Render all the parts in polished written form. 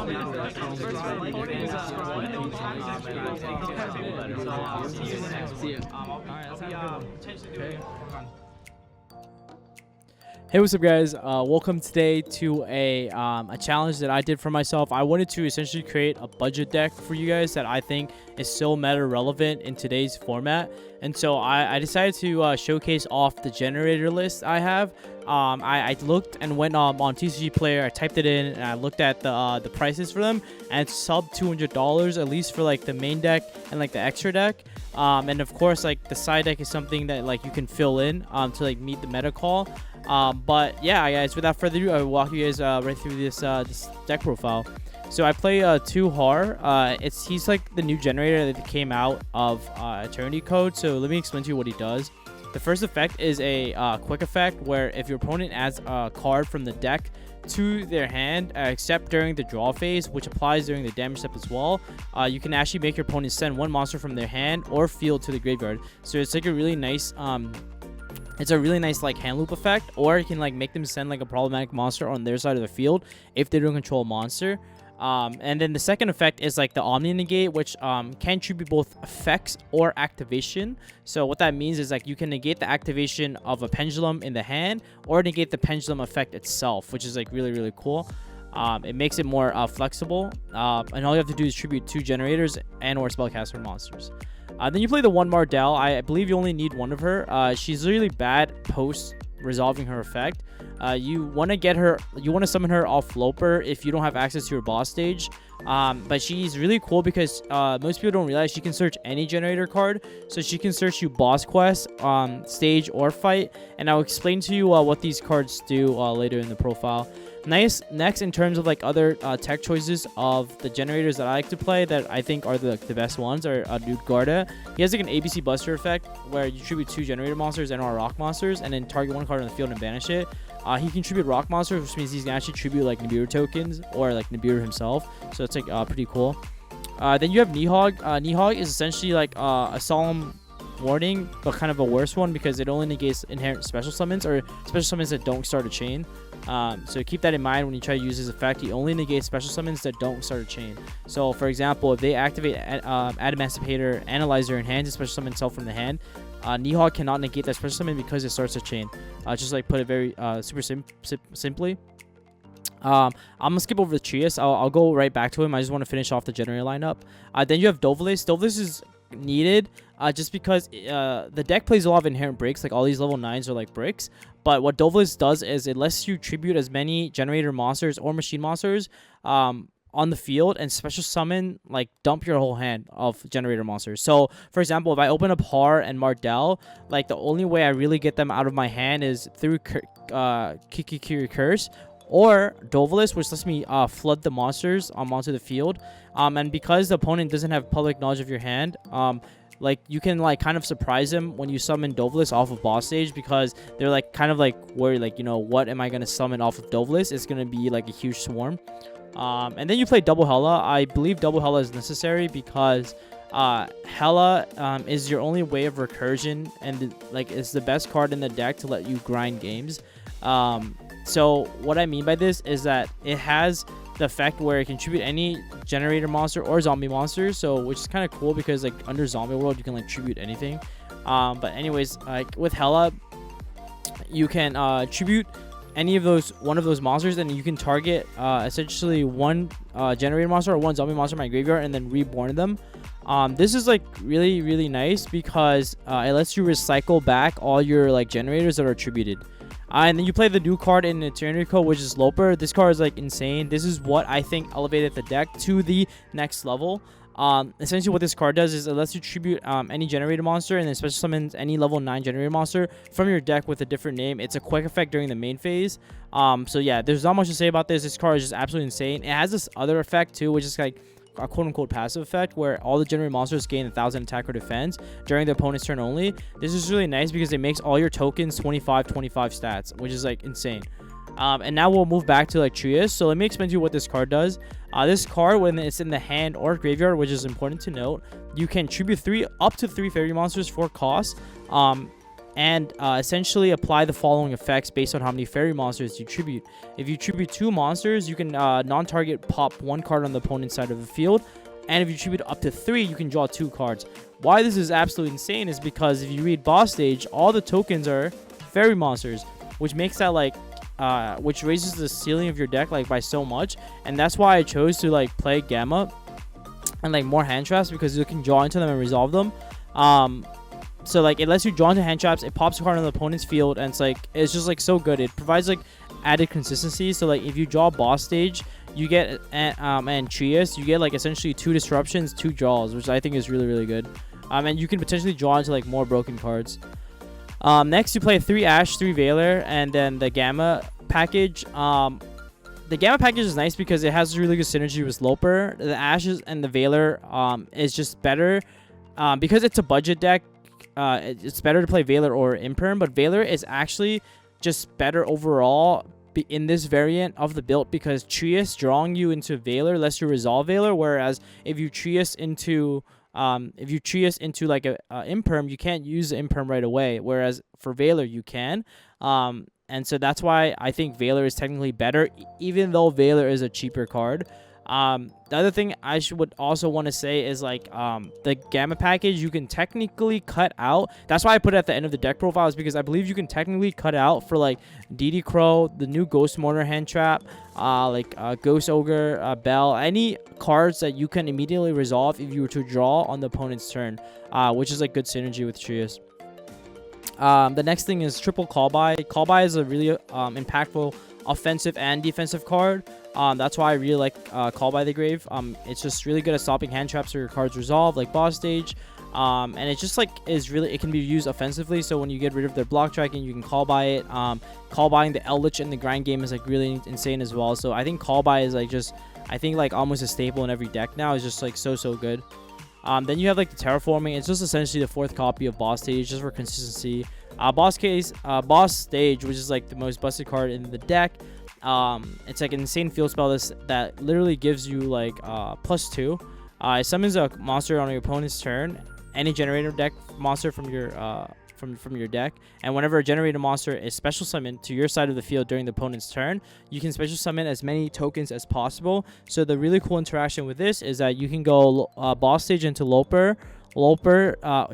Hey, what's up, guys? Welcome today to a challenge that I did for myself. I wanted to essentially create a budget deck for you guys that I think is so meta relevant in today's format. And so I decided to showcase off the generator list I have. I looked and went on TCG Player. I typed it in and I looked at the prices for them, and it's sub $200 at least for like the main deck and like the extra deck. And of course, like the side deck is something that like you can fill in to like meet the meta call. But yeah, guys, without further ado, I will walk you guys right through this deck profile. So I play 2 Har. He's like the new generator that came out of Eternity Code. So let me explain to you what he does. The first effect is a quick effect where if your opponent adds a card from the deck to their hand, except during the draw phase, which applies during the damage step as well, you can actually make your opponent send 1 monster from their hand or field to the graveyard. So it's like a really nice it's a really nice like hand loop effect, or you can like make them send like a problematic monster on their side of the field if they don't control a monster. And then the second effect is like the Omni Negate, which can tribute both effects or activation. So what that means is like you can negate the activation of a pendulum in the hand or negate the pendulum effect itself, which is like really cool. It makes it more flexible, and all you have to do is tribute 2 generators and or spellcaster monsters. Then you play the 1 Mardell. I believe you only need 1 of her. She's really bad post resolving her effect. You want to summon her off Loper if you don't have access to her boss stage. But she's really cool because most people don't realize she can search any generator card. So she can search you boss quest, stage, or fight. And I'll explain to you what these cards do later in the profile. Next, in terms of like other tech choices of the generators that I like to play that I think are the best ones are Dude Garda. He has like an ABC Buster effect where you tribute 2 generator monsters and or rock monsters and then target 1 card on the field and banish it. He can tribute rock monsters, which means he can actually tribute like Nibiru tokens or like Nibiru himself. So it's like pretty cool. Then you have Nihog. Nihog is essentially like a Solemn Warning, but kind of a worse one because it only negates inherent special summons or special summons that don't start a chain. So keep that in mind when you try to use his effect. He only negates special summons that don't start a chain. So for example, if they activate Adamantipator, Analyzer, and hand to special summon itself from the hand, Nihog cannot negate that special summon because it starts a chain. Just like put it very super simply. I'm gonna skip over the Trias. I'll go right back to him. I just want to finish off the generator lineup. Then you have Dovelis. Dovelis is needed just because the deck plays a lot of inherent breaks. Like all these level 9s are like bricks. But what Dovelis does is it lets you tribute as many generator monsters or machine monsters on the field and special summon, like dump your whole hand of generator monsters. So for example, if I open up Har and Mardell, like the only way I really get them out of my hand is through Kikikiri Curse or Dovelis, which lets me flood the monsters onto the field. And because the opponent doesn't have public knowledge of your hand, like you can like kind of surprise them when you summon Dovelis off of boss stage, because they're like kind of like worried, like, you know, what am I going to summon off of Dovelis? It's going to be like a huge swarm. And then you play double Hela. I believe double Hela is necessary because Hela is your only way of recursion, and like it's the best card in the deck to let you grind games. So what I mean by this is that it has the effect where it can tribute any generator monster or zombie monster, so which is kind of cool because like under Zombie World you can like tribute anything. But anyways, like with Hela, you can tribute any of one of those monsters, and you can target essentially 1 generator monster or 1 zombie monster in my graveyard and then reborn them. This is like really nice because it lets you recycle back all your like generators that are tributed. And then you play the new card in Eternity Code, which is Loper. This card is like insane. This is what I think elevated the deck to the next level. Essentially what this card does is it lets you tribute any generator monster and then special summons any level 9 generator monster from your deck with a different name. It's a quick effect during the main phase. So yeah, there's not much to say about this. This card is just absolutely insane. It has this other effect too, which is like a quote-unquote passive effect where all the generator monsters gain 1,000 attack or defense during the opponent's turn only. This is really nice because it makes all your tokens 25 stats, which is like insane. And now we'll move back to like Trias. So let me explain to you what this card does. This card, when it's in the hand or graveyard, which is important to note, you can tribute up to 3 fairy monsters for cost. and essentially apply the following effects based on how many fairy monsters you tribute. If you tribute 2 monsters, you can non-target pop 1 card on the opponent's side of the field, and if you tribute up to 3, you can draw 2 cards. Why this is absolutely insane is because if you read boss stage, all the tokens are fairy monsters, which makes that like which raises the ceiling of your deck like by so much. And that's why I chose to like play Gamma and like more hand traps, because you can draw into them and resolve them. So like it lets you draw into hand traps, it pops a card on the opponent's field, and it's just like so good. It provides like added consistency. So like if you draw boss stage, you get and Trias, you get like essentially 2 disruptions, 2 draws, which I think is really, really good. And you can potentially draw into like more broken cards. Next you play 3 Ash, 3 Veiler, and then the Gamma package. The Gamma package is nice because it has really good synergy with Loper. The Ashes and the Veiler is just better because it's a budget deck. It's better to play Veiler or Imperm, but Veiler is actually just better overall in this variant of the build, because Trias drawing you into Veiler lets you resolve Veiler, whereas if you Trias into like a Imperm, you can't use the Imperm right away, whereas for Veiler you can. And so that's why I think Veiler is technically better, even though Veiler is a cheaper card. The other thing I would also want to say is like the Gamma package you can technically cut out. That's why I put it at the end of the deck profiles, because I believe you can technically cut out for like DD Crow, the new Ghost Mortar hand trap, like Ghost Ogre, Bell, any cards that you can immediately resolve if you were to draw on the opponent's turn, which is like good synergy with Trias. The next thing is triple Callby. Callby is a really impactful offensive and defensive card. That's why I really like Call by the Grave. It's just really good at stopping hand traps or your cards resolve, like boss stage. And it just like it can be used offensively. So when you get rid of their block tracking, you can call by it. Call buying the Eldritch in the grind game is like really insane as well. So I think call by is like just, I think like almost a staple in every deck now. It's just like so good. Then you have like the terraforming. It's just essentially the 4th copy of boss stage, just for consistency. Boss stage, which is like the most busted card in the deck. It's like an insane field spell that literally gives you like +2. It summons a monster on your opponent's turn, any generator deck monster from your from your deck, and whenever a generator monster is special summoned to your side of the field during the opponent's turn, you can special summon as many tokens as possible. So the really cool interaction with this is that you can go boss stage into Loper,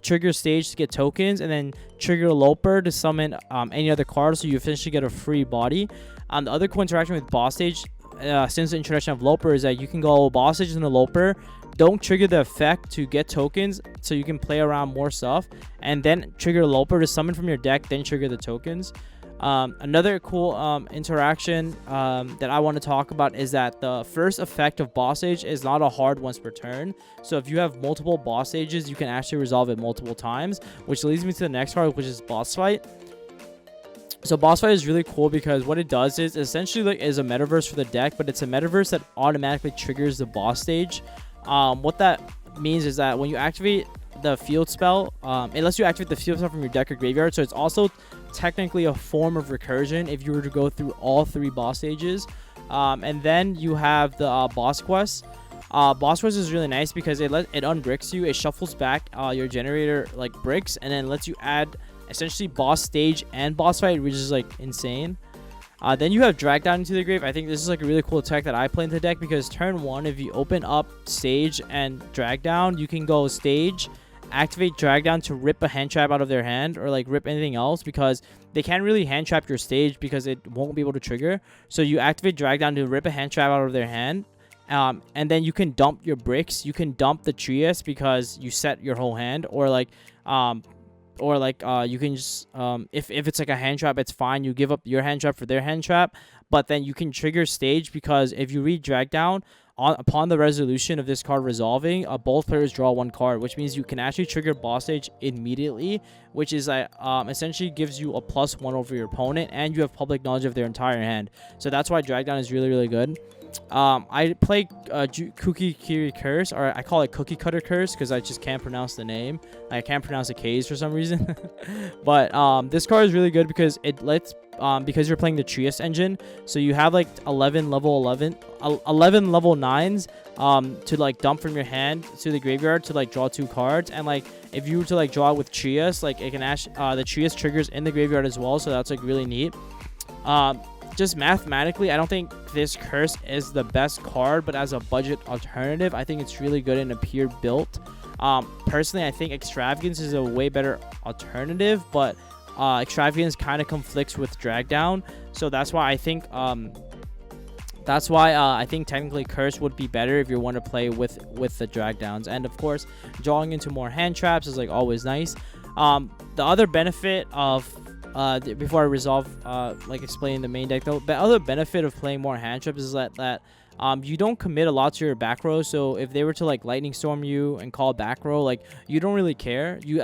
trigger stage to get tokens, and then trigger Loper to summon any other card, so you essentially get a free body. The other cool interaction with boss stage since the introduction of Loper is that you can go boss stage into Loper, don't trigger the effect to get tokens, so you can play around more stuff, and then trigger Loper to summon from your deck, then trigger the tokens. Another cool interaction that I want to talk about is that the first effect of boss stage is not a hard once per turn. So if you have multiple boss stages, you can actually resolve it multiple times, which leads me to the next card, which is boss fight. So boss fight is really cool because what it does is essentially like is a metaverse for the deck, but it's a metaverse that automatically triggers the boss stage. What that means is that when you activate the field spell, it lets you activate the field spell from your deck or graveyard. So it's also technically a form of recursion if you were to go through all 3 boss stages. And then you have the boss quest. Boss quest is really nice because it unbricks you. It shuffles back your generator like bricks, and then lets you add essentially boss stage and boss fight, which is like insane. Then you have drag down into the grave. I think this is like a really cool attack that I play in the deck, because turn 1, if you open up stage and drag down, you can go stage, activate drag down to rip a hand trap out of their hand, or like rip anything else, because they can't really hand trap your stage because it won't be able to trigger. So you activate drag down to rip a hand trap out of their hand, and then you can dump your bricks. You can dump the Trias because you set your whole hand, or like you can just if it's like a hand trap, it's fine, you give up your hand trap for their hand trap, but then you can trigger stage, because if you read drag down, upon the resolution of this card resolving, both players draw 1 card, which means you can actually trigger boss stage immediately, which is essentially gives you a +1 over your opponent, and you have public knowledge of their entire hand. So that's why drag down is really good. I play Cookie Kiri Curse, or I call it Cookie Cutter Curse because I just can't pronounce the name. I can't pronounce the K's for some reason. But this card is really good because it lets because you're playing the Trias engine, so you have like 11 level 9s to like dump from your hand to the graveyard to like draw 2 cards. And like if you were to like draw it with Trias, like it can actually the Trias triggers in the graveyard as well, so that's like really neat. Just mathematically, I don't think this curse is the best card, but as a budget alternative, I think it's really good in a pure build. Personally, I think Extravagance is a way better alternative, but Extravagance kind of conflicts with Drag Down, so that's why I think technically Curse would be better if you want to play with the Drag Downs. And of course, drawing into more hand traps is like always nice. The other benefit of before I resolve like explaining the main deck, though, the other benefit of playing more hand traps is that you don't commit a lot to your back row. So if they were to like lightning storm you and call back row, like you don't really care. You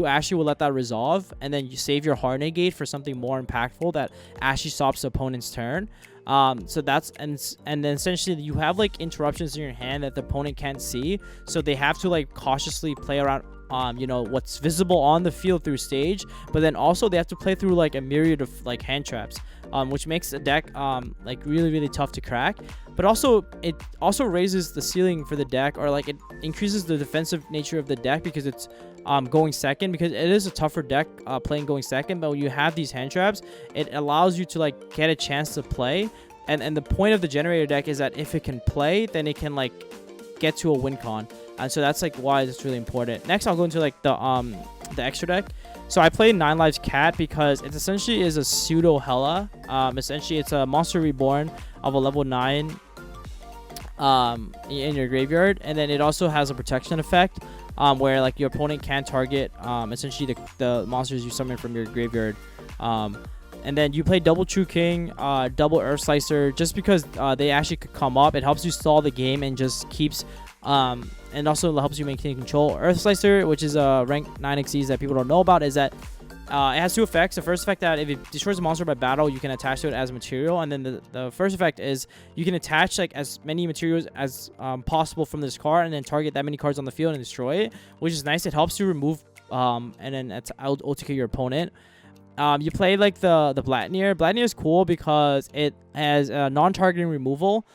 actually will let that resolve, and then you save your hard negate for something more impactful that actually stops the opponent's turn. So that's and then essentially you have like interruptions in your hand that the opponent can't see, so they have to like cautiously play around what's visible on the field through stage, but then also they have to play through like a myriad of like hand traps, which makes the deck like really tough to crack. But also it also raises the ceiling for the deck, or like it increases the defensive nature of the deck because it's going second, because it is a tougher deck playing going second. But when you have these hand traps, it allows you to like get a chance to play, and the point of the Generator deck is that if it can play, then it can like get to a win con. And so that's like why it's really important. Next, I'll go into like the extra deck. So I played 9 Lives Cat because it essentially is a pseudo Hela. Essentially it's a monster reborn of a level 9 in your graveyard, and then it also has a protection effect where like your opponent can target essentially the monsters you summon from your graveyard. And then you play double True King, double Earth Slicer, just because they actually could come up. It helps you stall the game and just keeps and also helps you maintain control. Earth Slicer, which is a rank 9 XYZ that people don't know about, is that it has 2 effects. The first effect, that if it destroys a monster by battle, you can attach to it as material. And then the first effect is you can attach like as many materials as possible from this card, and then target that many cards on the field and destroy it, which is nice. It helps you remove and then OTK your opponent. You play like the Blatnier. Blatnier is cool because it has a non-targeting removal.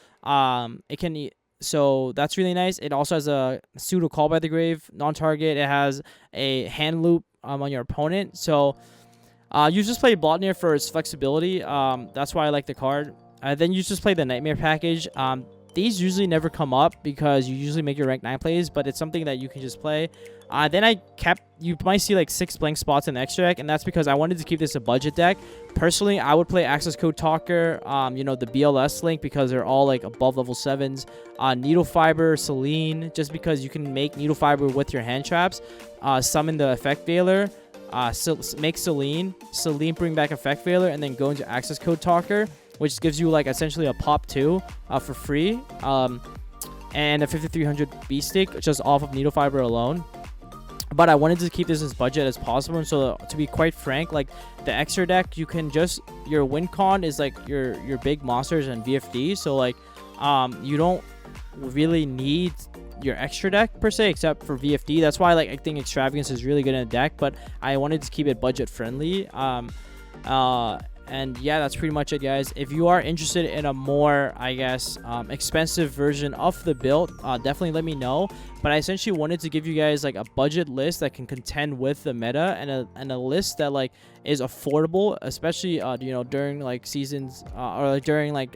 So that's really nice. It also has a pseudo Call by the Grave, non-target. It has a hand loop on your opponent. So you just play Blatnier for its flexibility. That's why I like the card. Then you just play the Nightmare package. These usually never come up because you usually make your rank 9 plays, but it's something that you can just play. Then you might see like 6 blank spots in the extra deck, and that's because I wanted to keep this a budget deck. Personally, I would play Access Code Talker, the BLS link, because they're all like above level 7s. Needle Fiber, Selene, just because you can make Needle Fiber with your hand traps. Summon the Effect Veiler, make Selene bring back Effect Veiler, and then go into Access Code Talker, which gives you like essentially a pop 2 for free, and a 5300 beast stick just off of Needle Fiber alone. But I wanted to keep this as budget as possible, and so to be quite frank, like the extra deck, you can just, your win con is like your big monsters and VFD, so like you don't really need your extra deck per se except for VFD. That's why like I think Extravagance is really good in a deck, but I wanted to keep it budget friendly. And yeah, that's pretty much it, guys. If you are interested in a more, I guess, expensive version of the build, definitely let me know. But I essentially wanted to give you guys like a budget list that can contend with the meta, and a list that like is affordable, especially during like seasons or like during like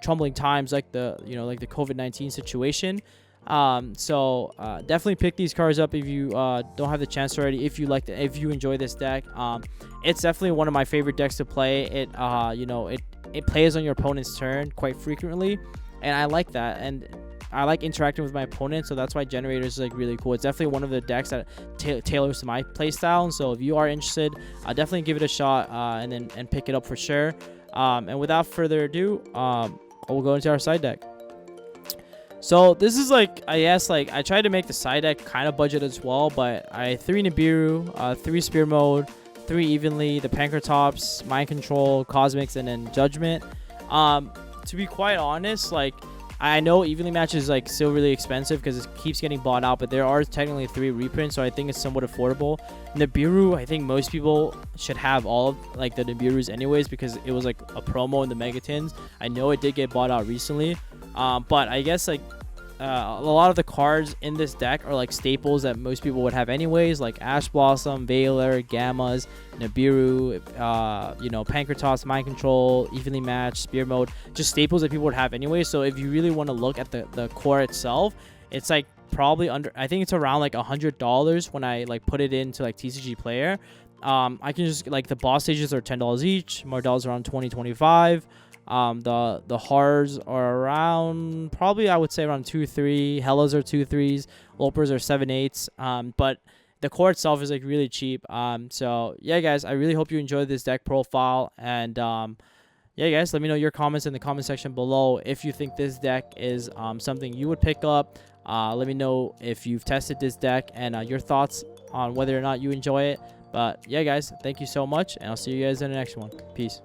troubling times like the like the COVID-19 situation. So definitely pick these cards up if you don't have the chance already, if you enjoy this deck. It's definitely one of my favorite decks to play. It plays on your opponent's turn quite frequently, and I like that, and I like interacting with my opponent, so that's why Generaider is like really cool. It's definitely one of the decks that tailors to my playstyle, and so if you are interested, definitely give it a shot and pick it up for sure. And without further ado, we'll go into our side deck. So this is like, I guess, like I tried to make the side deck kind of budget as well, but I 3 Nibiru, 3 Spear Mode, 3 Evenly, the Pankratops, Mind Control, Cosmics, and then Judgment. To be quite honest, like I know Evenly Match is like still really expensive because it keeps getting bought out, but there are technically 3 reprints, so I think it's somewhat affordable. Nibiru, I think most people should have all of like the Nibirus anyways because it was like a promo in the Megatins. I know it did get bought out recently. But I guess like a lot of the cards in this deck are like staples that most people would have anyways, like Ash Blossom, Veiler, Gammas, Nibiru, Pankratoss, Mind Control, Evenly Matched, Spear Mode, just staples that people would have anyway. So if you really want to look at the core itself, it's like probably I think it's around like $100 when I like put it into like TCG Player. I can just like the boss stages are $10 each, Mardell's around 20-25. The Hars are around probably I would say around 2-3. Hellas are 2-3s. Lopers are 7-8s. But the core itself is like really cheap. So yeah, guys, I really hope you enjoyed this deck profile. And yeah, guys, let me know your comments in the comment section below if you think this deck is something you would pick up. Let me know if you've tested this deck and your thoughts on whether or not you enjoy it. But yeah, guys, thank you so much, and I'll see you guys in the next one. Peace.